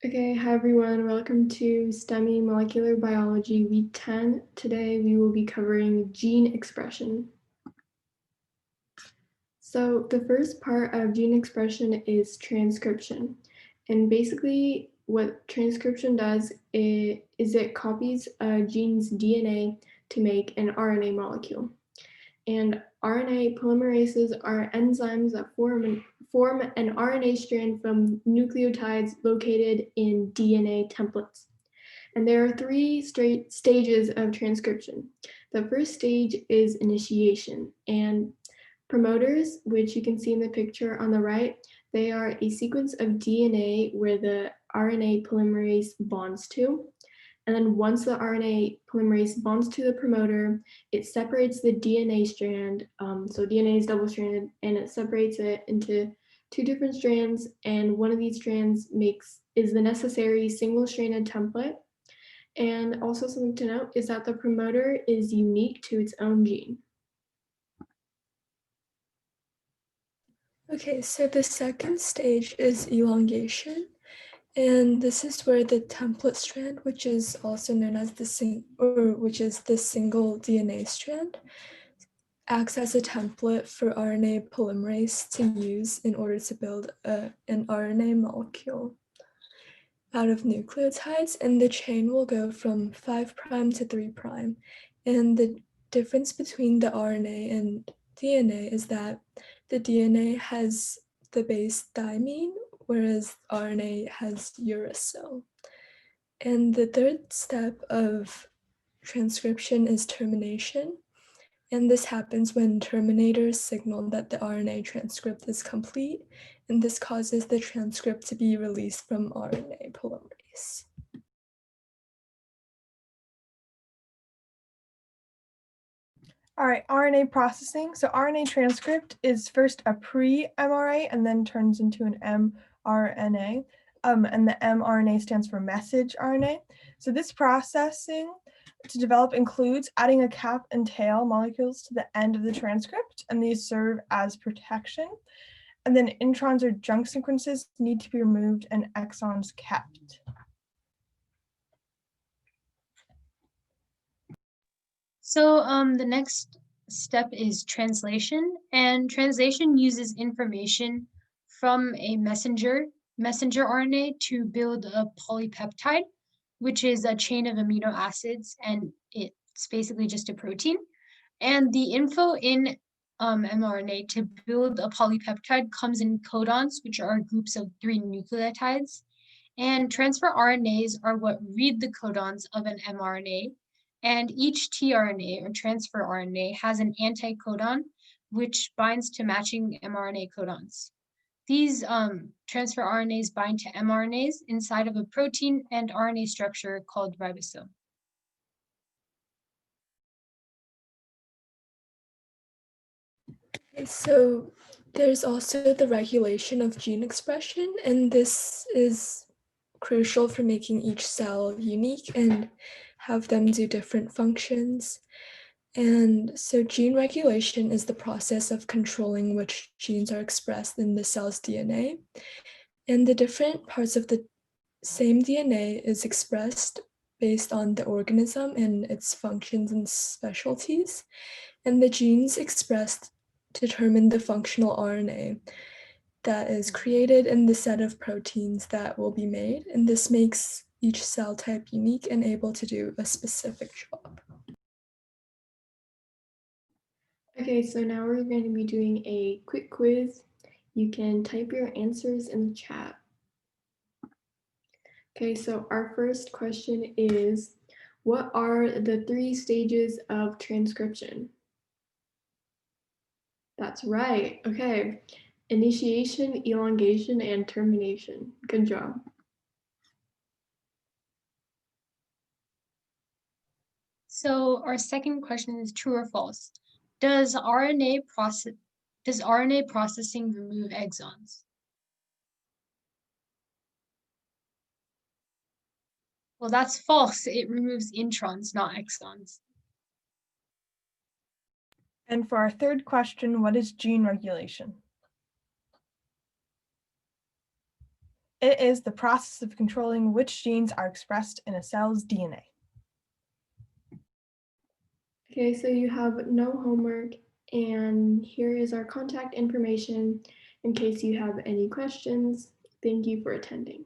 Okay, hi everyone. Welcome to STEMEY Molecular Biology Week 10. Today we will be covering gene expression. So the first part of gene expression is transcription. And basically what transcription does is it copies a gene's DNA to make an RNA molecule. And RNA polymerases are enzymes that form an RNA strand from nucleotides located in DNA templates. And there are three stages of transcription. The first stage is initiation, and promoters, which you can see in the picture on the right, they are a sequence of DNA where the RNA polymerase bonds to. And then once the RNA polymerase bonds to the promoter, it separates the DNA strand. So DNA is double-stranded, and it separates it into two different strands. And one of these strands is the necessary single-stranded template. And also something to note is that the promoter is unique to its own gene. Okay, so the second stage is elongation. And this is where the template strand, which is also known as the single DNA strand, acts as a template for RNA polymerase to use in order to build an RNA molecule out of nucleotides, and the chain will go from 5' to 3'. And the difference between the RNA and DNA is that the DNA has the base thymine, whereas RNA has uracil. And the third step of transcription is termination. And this happens when terminators signal that the RNA transcript is complete, and this causes the transcript to be released from RNA polymerase. All right, RNA processing. So RNA transcript is first a pre-mRNA and then turns into an mRNA. And the mRNA stands for messenger RNA. So this processing to develop includes adding a cap and tail molecules to the end of the transcript, and these serve as protection. And then introns or junk sequences need to be removed and exons kept. So the next step is translation, and translation uses information from a messenger RNA to build a polypeptide, which is a chain of amino acids, and it's basically just a protein. And the info in mRNA to build a polypeptide comes in codons, which are groups of 3 nucleotides. And transfer RNAs are what read the codons of an mRNA. And each tRNA or transfer RNA has an anticodon, which binds to matching mRNA codons. These transfer RNAs bind to mRNAs inside of a protein and RNA structure called ribosome. So there's also the regulation of gene expression, and this is crucial for making each cell unique and have them do different functions. And so gene regulation is the process of controlling which genes are expressed in the cell's DNA. And the different parts of the same DNA is expressed based on the organism and its functions and specialties. And the genes expressed determine the functional RNA that is created in the set of proteins that will be made. And this makes each cell type unique and able to do a specific job. Okay, so now we're going to be doing a quick quiz. You can type your answers in the chat. Okay, so our first question is, what are the 3 stages of transcription? That's right. Okay. Initiation, elongation, and termination. Good job. So our second question is true or false. Does RNA processing remove exons? Well, that's false. It removes introns, not exons. And for our third question, what is gene regulation? It is the process of controlling which genes are expressed in a cell's DNA. Okay, so you have no homework, and here is our contact information in case you have any questions. Thank you for attending.